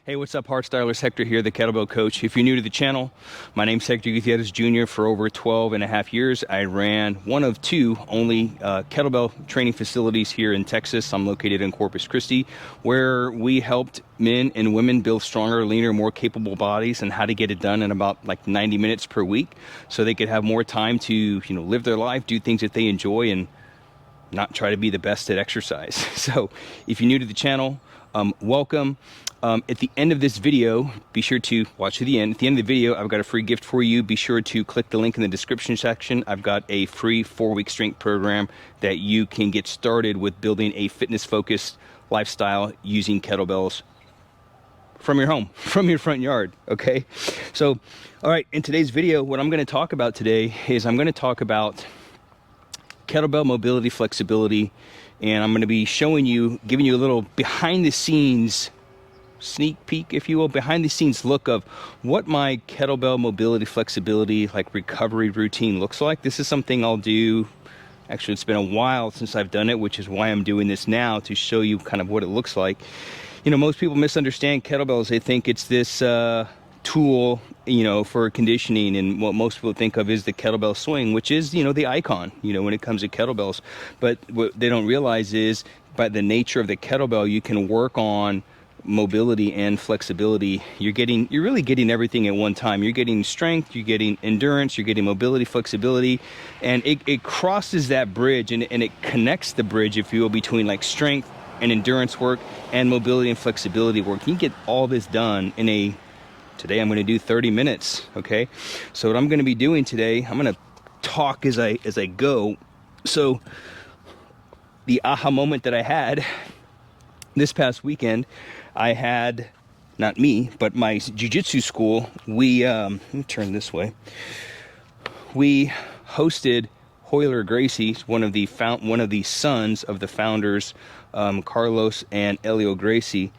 Hey, what's up, Hardstylers? Hector here, the Kettlebell Coach. If you're new to the channel, my name's Hector Gutierrez Jr. For over 12 and a half years, I ran one of two only kettlebell training facilities here in Texas. I'm located in Corpus Christi, where we helped men and women build stronger, leaner, more capable bodies, and how to get it done in about like 90 minutes per week, so they could have more time to, live their life, do things that they enjoy, and not try to be the best at exercise. So if you're new to the channel, welcome. At the end of this video, be sure to watch to the end. At the end of the video, I've got a free gift for you. Be sure to click the link in the description section. I've got a free 4-week strength program that you can get started with building a fitness-focused lifestyle using kettlebells from your home, from your front yard, okay? So, all right, in today's video, what I'm gonna talk about today is I'm gonna talk about kettlebell mobility, flexibility, and I'm gonna be showing you, giving you a little behind the scenes sneak peek, if you will, behind the scenes look of what my kettlebell mobility, flexibility, like recovery routine looks like. This is something I'll do, actually it's been a while since I've done it, which is why I'm doing this now, to show you kind of what it looks like. Most people misunderstand kettlebells. They think it's this tool, for conditioning, and what most people think of is the kettlebell swing, which is, the icon, when it comes to kettlebells. But what they don't realize is, by the nature of the kettlebell, you can work on mobility and flexibility. You're really getting everything at one time. You're getting strength, you're getting endurance, you're getting mobility, flexibility, and it crosses that bridge, and it connects the bridge, if you will, between like strength and endurance work and mobility and flexibility work. You can get all this done in today I'm going to do 30 minutes, okay? So what I'm going to be doing today, I'm going to talk as I go. So the aha moment that I had this past weekend, I had, not me, but my jiu-jitsu school, let me turn this way. We hosted Hoyler Gracie, one of the sons of the founders, Carlos and Elio Gracie.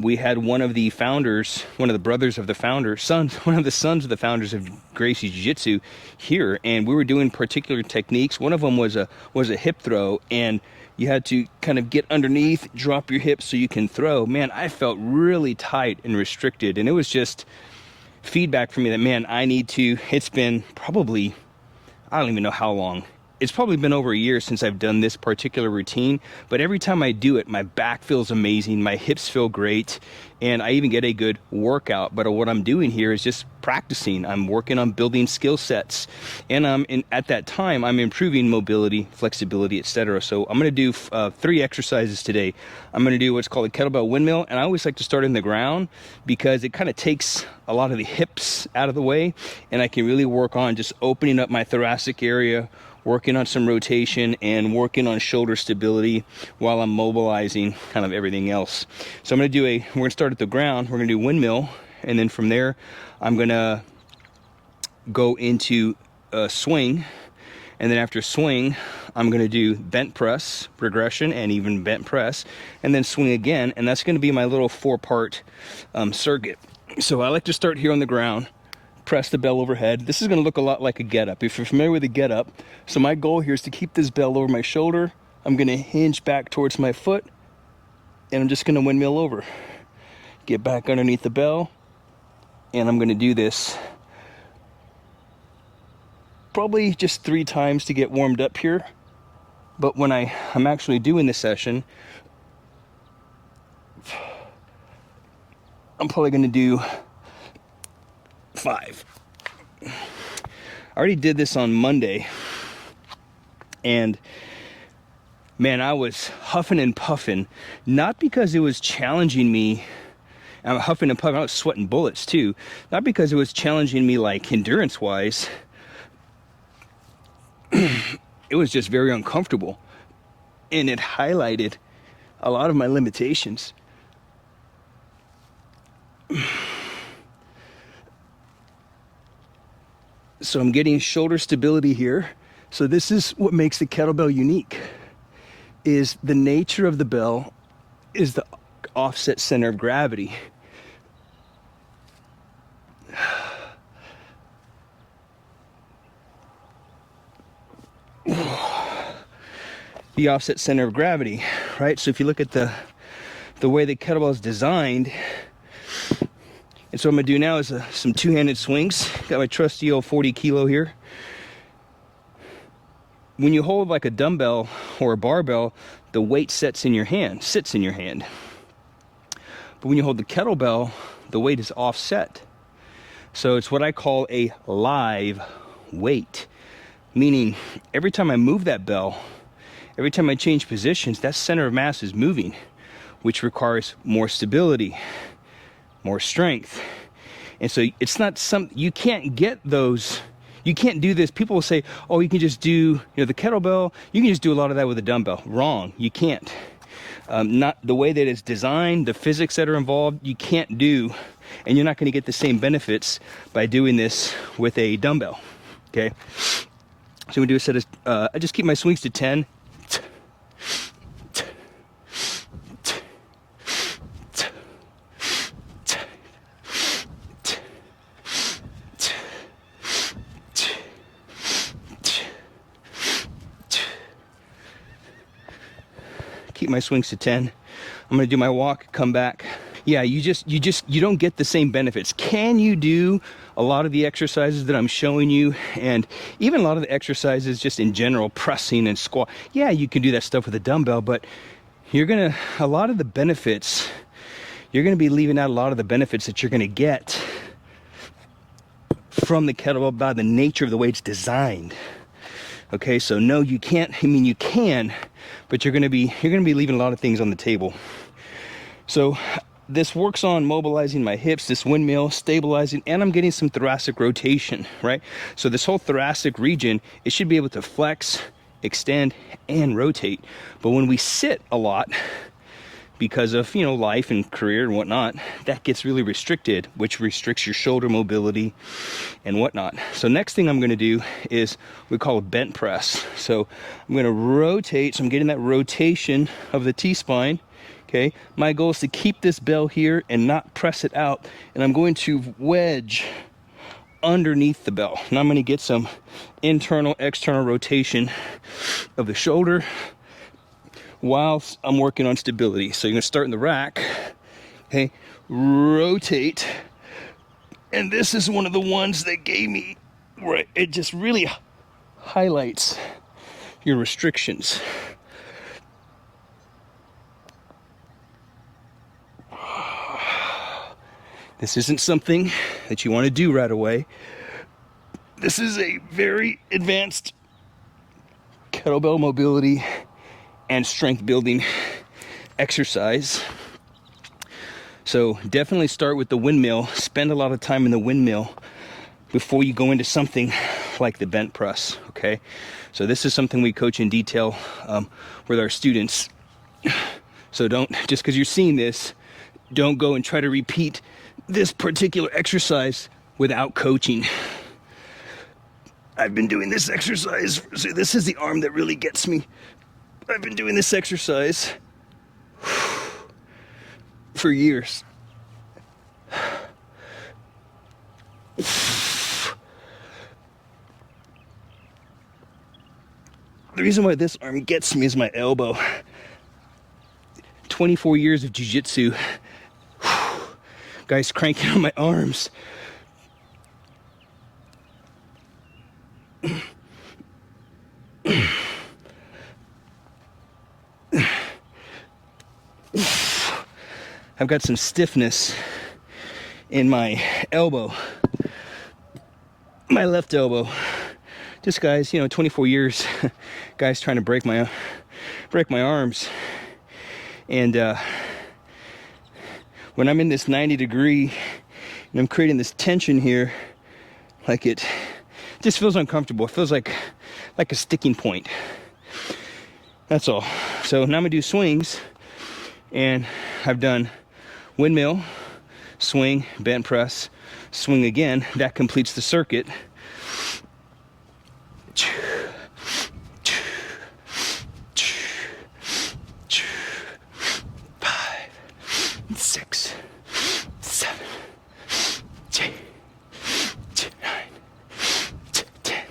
We had one of the founders, one of the brothers of the founder, one of the sons of the founders of Gracie Jiu-Jitsu here, and we were doing particular techniques. One of them was a hip throw, and you had to kind of get underneath, drop your hips so you can throw. Man, I felt really tight and restricted, and it was just feedback for me that, man, it's been probably, I don't even know how long. It's probably been over a year since I've done this particular routine, but every time I do it, my back feels amazing, my hips feel great, and I even get a good workout. But what I'm doing here is just practicing. I'm working on building skill sets, and at that time, I'm improving mobility, flexibility, etc. So I'm going to do 3 exercises today. I'm going to do what's called a kettlebell windmill, and I always like to start in the ground because it kind of takes a lot of the hips out of the way, and I can really work on just opening up my thoracic area, working on some rotation, and working on shoulder stability while I'm mobilizing kind of everything else. So we're gonna start at the ground, we're gonna do windmill, and then from there, I'm gonna go into a swing, and then after swing, I'm gonna do bent press, progression, and even bent press, and then swing again, and that's gonna be my little 4-part circuit. So I like to start here on the ground, press the bell overhead. This is going to look a lot like a get-up, if you're familiar with a get-up. So my goal here is to keep this bell over my shoulder. I'm going to hinge back towards my foot, and I'm just going to windmill over. Get back underneath the bell, and I'm going to do this probably just 3 times to get warmed up here. But when I'm actually doing this session, I'm probably going to do 5. I already did this on Monday, and man, I was huffing and puffing, not because it was challenging me. I'm huffing and puffing, I was sweating bullets too, not because it was challenging me like endurance wise. It was just very uncomfortable, and it highlighted a lot of my limitations. So I'm getting shoulder stability here. So this is what makes the kettlebell unique, is the nature of the bell is the offset center of gravity. The offset center of gravity, right? So if you look at the way the kettlebell is designed, And so what I'm gonna do now is some two-handed swings. Got my trusty old 40 kilo here. When you hold like a dumbbell or a barbell, the weight sits in your hand. But when you hold the kettlebell, the weight is offset. So it's what I call a live weight. Meaning, every time I move that bell, every time I change positions, that center of mass is moving, which requires more stability, more strength. And so it's not you can't get those. You can't do this. People will say, oh, you can just do, the kettlebell, you can just do a lot of that with a dumbbell. Wrong, you can't. Not the way that it's designed, the physics that are involved, you can't do, and you're not going to get the same benefits by doing this with a dumbbell, okay? So we do a set of, I just keep my swings to 10. Keep my swings to 10. I'm gonna do my walk, come back. Yeah, you don't get the same benefits. Can you do a lot of the exercises that I'm showing you, and even a lot of the exercises just in general, pressing and squat? Yeah, you can do that stuff with a dumbbell, but a lot of the benefits, you're gonna be leaving out a lot of the benefits that you're gonna get from the kettlebell by the nature of the way it's designed. Okay, so no, you can't. I mean, you can, but you're gonna be leaving a lot of things on the table. So this works on mobilizing my hips, this windmill, stabilizing, and I'm getting some thoracic rotation, right? So this whole thoracic region, it should be able to flex, extend, and rotate. But when we sit a lot, because of life and career and whatnot, that gets really restricted, which restricts your shoulder mobility and whatnot. So next thing I'm going to do is we call a bent press. So I'm going to rotate, so I'm getting that rotation of the T-spine. Okay, my goal is to keep this bell here and not press it out, and I'm going to wedge underneath the bell. Now I'm going to get some internal external rotation of the shoulder whilst I'm working on stability. So you're gonna start in the rack, okay, rotate, and this is one of the ones that gave me, where it just really highlights your restrictions. This isn't something that you want to do right away. This is a very advanced kettlebell mobility and strength building exercise. So definitely start with the windmill. Spend a lot of time in the windmill before you go into something like the bent press, okay? So this is something we coach in detail with our students. So don't, just because you're seeing this, don't go and try to repeat this particular exercise without coaching. I've been doing this exercise, so this is the arm that really gets me. I've been doing this exercise for years. The reason why this arm gets me is my elbow. 24 years of jiu-jitsu. Guys cranking on my arms. I've got some stiffness in my elbow, my left elbow. Just guys, 24 years, guys trying to break my arms. And when I'm in this 90-degree and I'm creating this tension here, like it just feels uncomfortable. It feels like a sticking point. That's all. So now I'm gonna do swings, and I've done windmill, swing, bent press, swing again. That completes the circuit. 5, 6, 7, 8, 9, 10.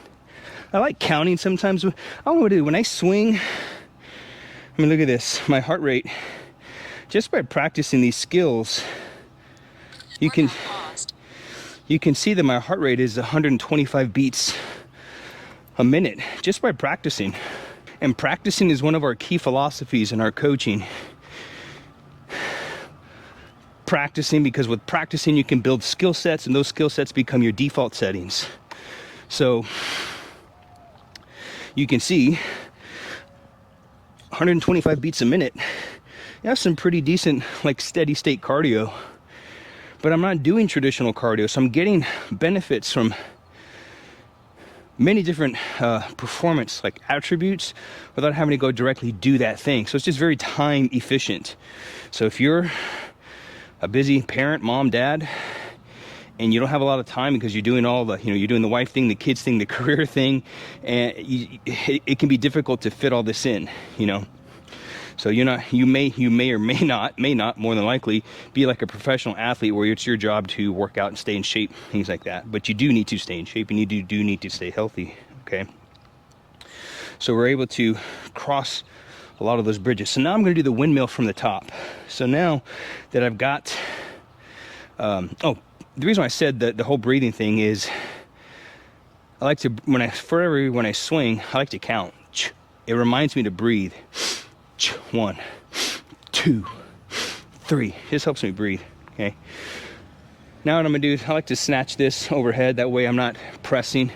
I like counting sometimes. I don't know what to do when I swing. I mean, look at this. My heart rate. Just by practicing these skills, you can you can see that my heart rate is 125 beats a minute just by practicing. And practicing is one of our key philosophies in our coaching. Practicing, because with practicing you can build skill sets, and those skill sets become your default settings. So you can see 125 beats a minute. That's some pretty decent, like, steady state cardio. But I'm not doing traditional cardio, so I'm getting benefits from many different performance like attributes without having to go directly do that thing. So it's just very time efficient. So if you're a busy parent, mom, dad, and you don't have a lot of time because you're doing all the, you're doing the wife thing, the kids thing, the career thing, and it can be difficult to fit all this in, So you may or may not, more than likely, be like a professional athlete where it's your job to work out and stay in shape, things like that. But you do need to stay in shape, and you do need to stay healthy, okay? So we're able to cross a lot of those bridges. So now I'm going to do the windmill from the top. So now that I've got, the reason why I said that the whole breathing thing is, I like to, when I swing, I like to count. It reminds me to breathe. 1, 2, 3. This helps me breathe, okay? Now what I'm gonna do is I like to snatch this overhead. That way I'm not pressing.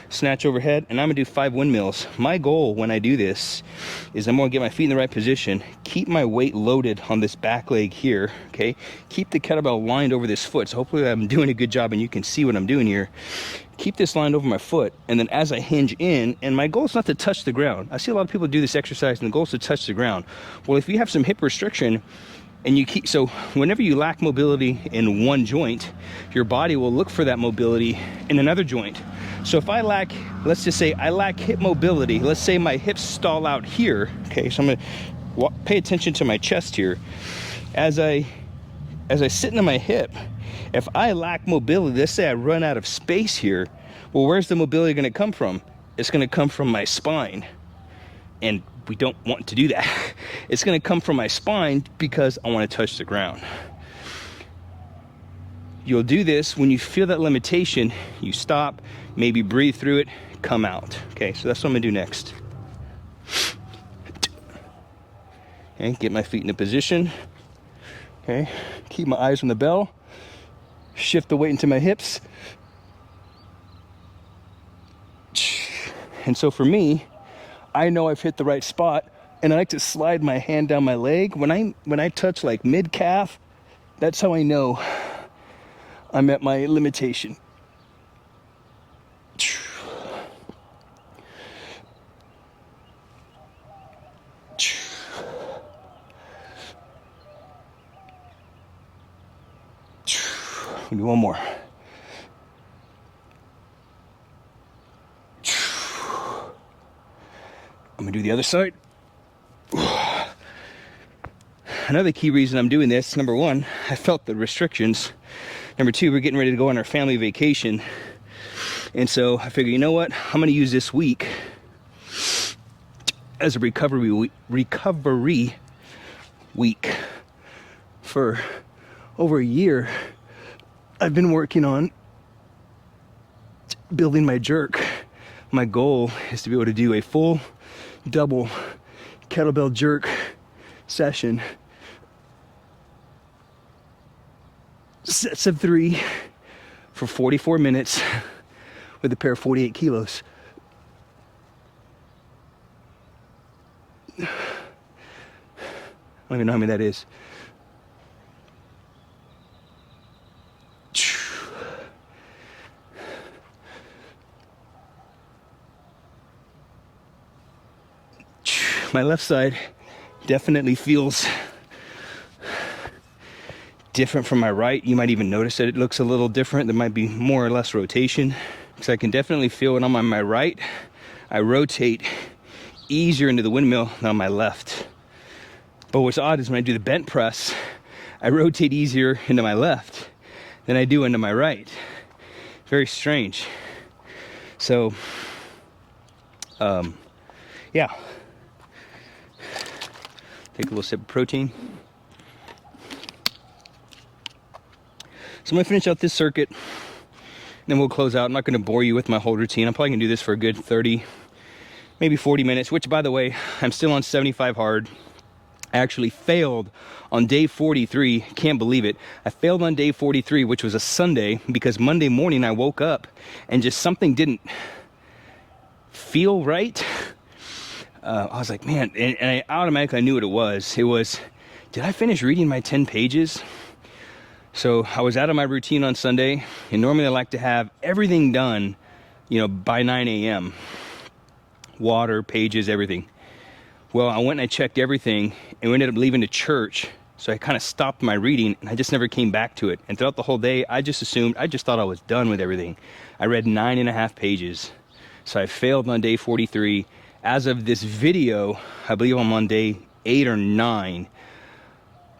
Snatch overhead, and I'm gonna do 5 windmills. My goal when I do this is I'm gonna get my feet in the right position, keep my weight loaded on this back leg here, okay? Keep the kettlebell lined over this foot. So hopefully I'm doing a good job and you can see what I'm doing here. Keep this lined over my foot, and then as I hinge in, and my goal is not to touch the ground. I see a lot of people do this exercise and the goal is to touch the ground. Well, if you have some hip restriction, and so whenever you lack mobility in one joint, your body will look for that mobility in another joint. So if I lack, let's just say I lack hip mobility, let's say my hips stall out here, okay, so I'm gonna pay attention to my chest here. As I sit into my hip, if I lack mobility, let's say I run out of space here, well, where's the mobility gonna come from? It's gonna come from my spine. And we don't want to do that. It's gonna come from my spine because I wanna touch the ground. You'll do this when you feel that limitation, you stop, maybe breathe through it, come out. Okay, so that's what I'm gonna do next. Okay, get my feet in a position. Okay, keep my eyes on the bell. Shift the weight into my hips. And so for me, I know I've hit the right spot, and I like to slide my hand down my leg. When I touch like mid-calf, that's how I know I'm at my limitation. We'll do one more. I'm gonna do the other side. Another key reason I'm doing this, number one, I felt the restrictions. Number two, we're getting ready to go on our family vacation. And so I figure, you know what? I'm gonna use this week as a recovery week. For over a year, I've been working on building my jerk. My goal is to be able to do a full double kettlebell jerk session, sets of 3 for 44 minutes with a pair of 48 kilos. I don't even know how many that is. My left side definitely feels different from my right. You might even notice that it looks a little different. There might be more or less rotation. Because I can definitely feel when I'm on my right, I rotate easier into the windmill than on my left. But what's odd is when I do the bent press, I rotate easier into my left than I do into my right. Very strange. So, yeah. Take a little sip of protein. So I'm gonna finish out this circuit, Then we'll close out. I'm not going to bore you with my whole routine. I'm probably going to do this for a good 30, maybe 40 minutes, which, by the way, I'm still on 75 hard. I actually failed on day 43. Can't believe it. I failed on day 43, which was a Sunday, because Monday morning I woke up and just something didn't feel right. I was like, man, and I automatically knew what it was. It was, did I finish reading my 10 pages? So I was out of my routine on Sunday, and normally I like to have everything done, by 9 a.m. Water, pages, everything. Well, I went and I checked everything, and we ended up leaving to church. So I kind of stopped my reading, and I just never came back to it. And throughout the whole day, I just thought I was done with everything. I read 9.5 pages. So I failed on day 43. As of this video, I believe I'm on day 8 or 9.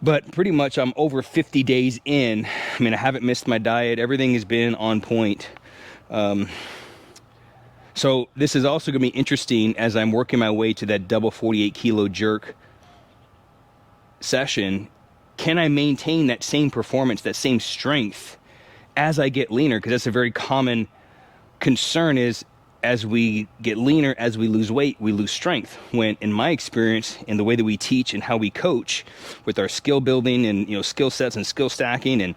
But pretty much I'm over 50 days in. I mean, I haven't missed my diet. Everything has been on point. So this is also going to be interesting as I'm working my way to that double 48 kilo jerk session. Can I maintain that same performance, that same strength as I get leaner? Because that's a very common concern, is as we get leaner, as we lose weight, we lose strength. When, in my experience, in the way that we teach and how we coach with our skill building and skill sets and skill stacking and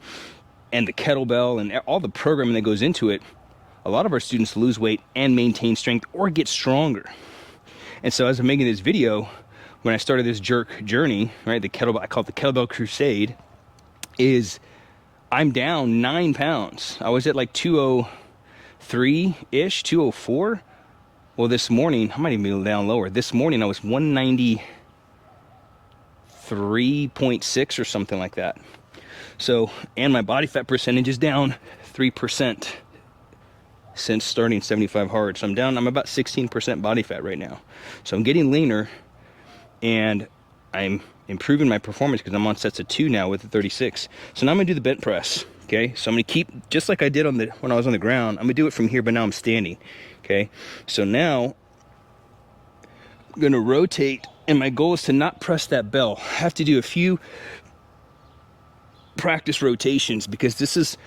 the kettlebell and all the programming that goes into it, a lot of our students lose weight and maintain strength or get stronger. And so as I'm making this video, when I started this jerk journey, right, the kettlebell, I call it the Kettlebell Crusade, is I'm down 9 pounds. I was at like 203-ish, 204. Well, this morning, I might even be down lower. This morning, I was 193.6 or something like that. So, and my body fat percentage is down 3% since starting 75 hard. So I'm about 16% body fat right now. So I'm getting leaner, and I'm improving my performance because I'm on sets of 2 now with the 36. So now I'm gonna do the bent press. Okay, so I'm gonna keep, just like I did when I was on the ground, I'm gonna do it from here, but now I'm standing. Okay, so now I'm gonna rotate, and my goal is to not press that bell. I have to do a few practice rotations because this is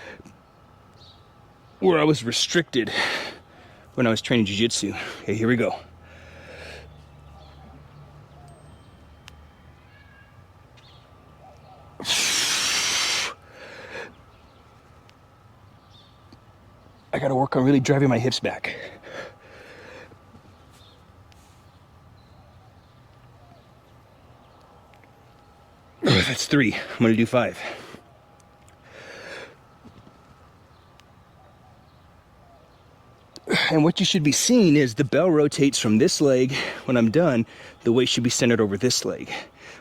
where I was restricted when I was training jiu-jitsu. Okay, here we go. I gotta work on really driving my hips back. That's 3. I'm gonna do 5. And what you should be seeing is the bell rotates from this leg. When I'm done, the weight should be centered over this leg.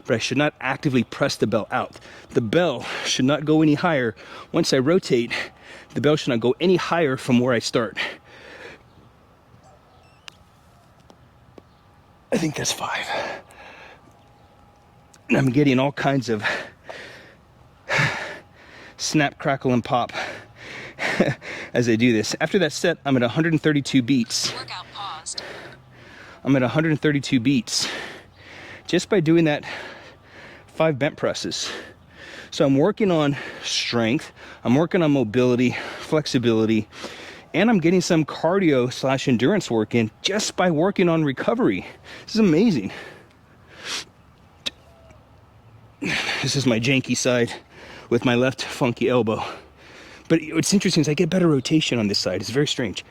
But I should not actively press the bell out. The bell should not go any higher. Once I rotate, the bell should not go any higher from where I start. I think that's 5. And I'm getting all kinds of snap, crackle, and pop as I do this. After that set, I'm at 132 beats. Workout paused. I'm at 132 beats just by doing that 5 bent presses. So I'm working on strength, I'm working on mobility, flexibility, and I'm getting some cardio / endurance work in just by working on recovery. This is amazing. This is my janky side with my left funky elbow. But what's interesting is I get better rotation on this side. It's very strange.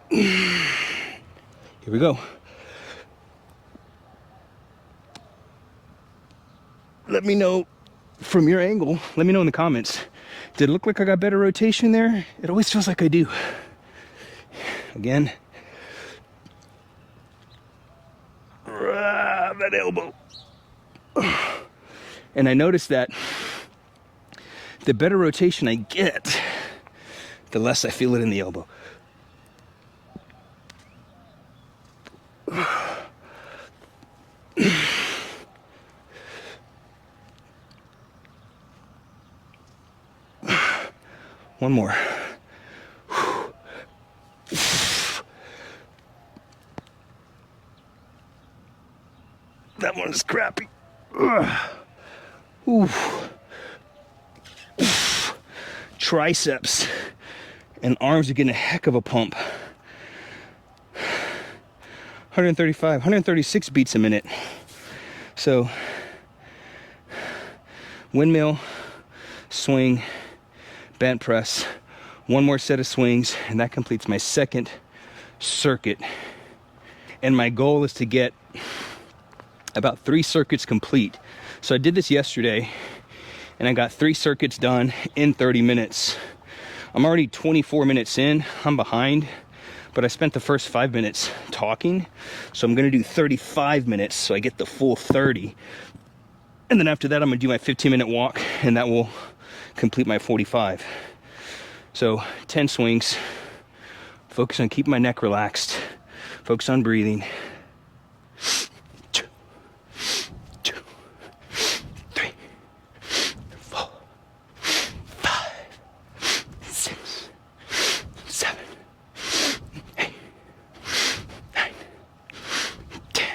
Here we go. Let me know from your angle. Let me know in the comments. Did it look like I got better rotation there? It always feels like I do. Again. That elbow. And I noticed that the better rotation I get, the less I feel it in the elbow. One more. That one is crappy. Ugh. Oof. Oof. Triceps and arms are getting a heck of a pump. 135, 136 beats a minute. So, windmill, swing, bent press, one more set of swings, and that completes my second circuit. And my goal is to get about 3 circuits complete. So I did this yesterday, and I got 3 circuits done in 30 minutes. I'm already 24 minutes in, I'm behind, but I spent the first 5 minutes talking, so I'm gonna do 35 minutes so I get the full 30. And then after that, I'm gonna do my 15-minute walk, and that will complete my 45. So 10 swings, focus on keeping my neck relaxed, focus on breathing. 2, 3, 4, 5, 6, 7, 8, 9, 10.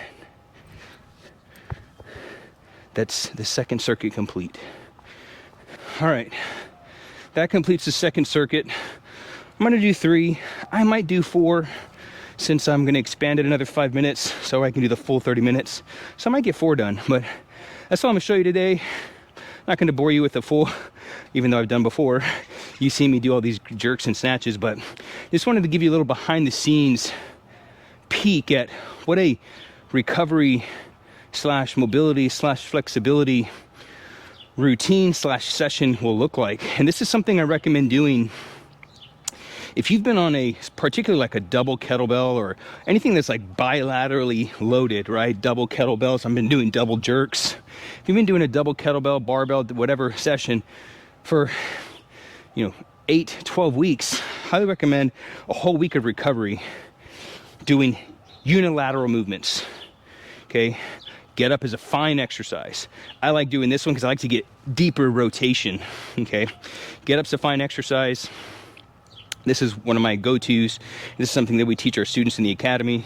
That's the second circuit complete. All right, that completes the second circuit. I'm gonna do 3. I might do 4 since I'm gonna expand it another 5 minutes so I can do the full 30 minutes. So I might get 4 done, but that's all I'm gonna show you today. Not gonna bore you with the full, even though I've done before. You see me do all these jerks and snatches, but just wanted to give you a little behind the scenes peek at what a recovery slash mobility slash flexibility routine slash session will look like. And this is something I recommend doing if you've been on a, particularly like a double kettlebell or anything that's like bilaterally loaded, right? Double kettlebells, I've been doing double jerks. If you've been doing a double kettlebell, barbell, whatever session for, 8, 12 weeks, highly recommend a whole week of recovery doing unilateral movements, okay? Get up is a fine exercise. I like doing this one because I like to get deeper rotation, okay? Get up's a fine exercise. This is one of my go-tos. This is something that we teach our students in the academy.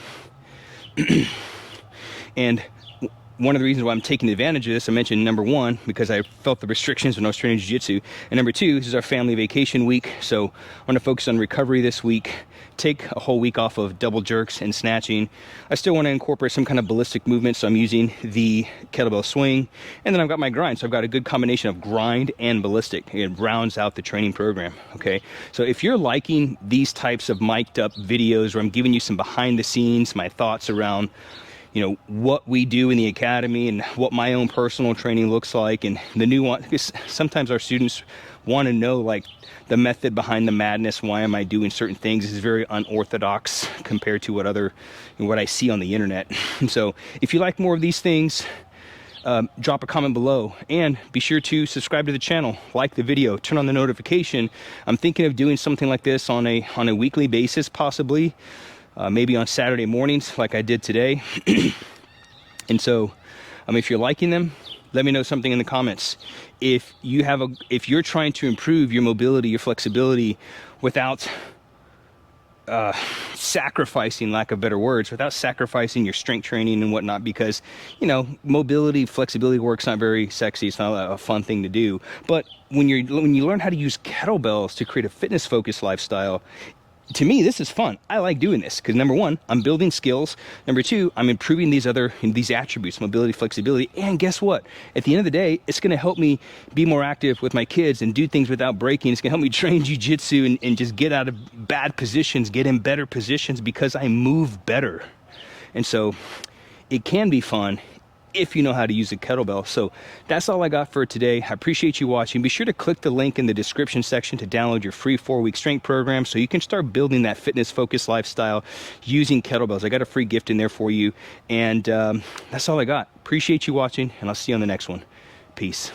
And one of the reasons why I'm taking advantage of this, I mentioned number 1, because I felt the restrictions when I was training jiu-jitsu. And number 2, this is our family vacation week. So I'm gonna focus on recovery this week, take a whole week off of double jerks and snatching. I still wanna incorporate some kind of ballistic movement, so I'm using the kettlebell swing. And then I've got my grind, so I've got a good combination of grind and ballistic. It rounds out the training program, okay? So if you're liking these types of mic'd up videos where I'm giving you some behind the scenes, my thoughts around what we do in the academy and what my own personal training looks like and the nuance, because sometimes our students want to know like the method behind the madness. Why am I doing certain things? This is very unorthodox compared to what I see on the internet. And so if you like more of these things, drop a comment below and be sure to subscribe to the channel, like the video, turn on the notification. I'm thinking of doing something like this on a weekly basis, possibly. Maybe on Saturday mornings like I did today. And so if you're liking them, let me know something in the comments. If you're trying to improve your mobility, your flexibility without sacrificing, lack of better words, without sacrificing your strength training and whatnot, because mobility, flexibility work's not very sexy. It's not a fun thing to do. But when you learn how to use kettlebells to create a fitness focused lifestyle, to me, this is fun. I like doing this because number 1, I'm building skills. Number 2, I'm improving these attributes, mobility, flexibility. And guess what? At the end of the day, it's going to help me be more active with my kids and do things without breaking. It's going to help me train jiu-jitsu and just get out of bad positions, get in better positions because I move better. And so it can be fun if you know how to use a kettlebell. So that's all I got for today. I appreciate you watching. Be sure to click the link in the description section to download your free 4-week strength program so you can start building that fitness focused lifestyle using kettlebells. I got a free gift in there for you. And that's all I got. Appreciate you watching, and I'll see you on the next one. Peace.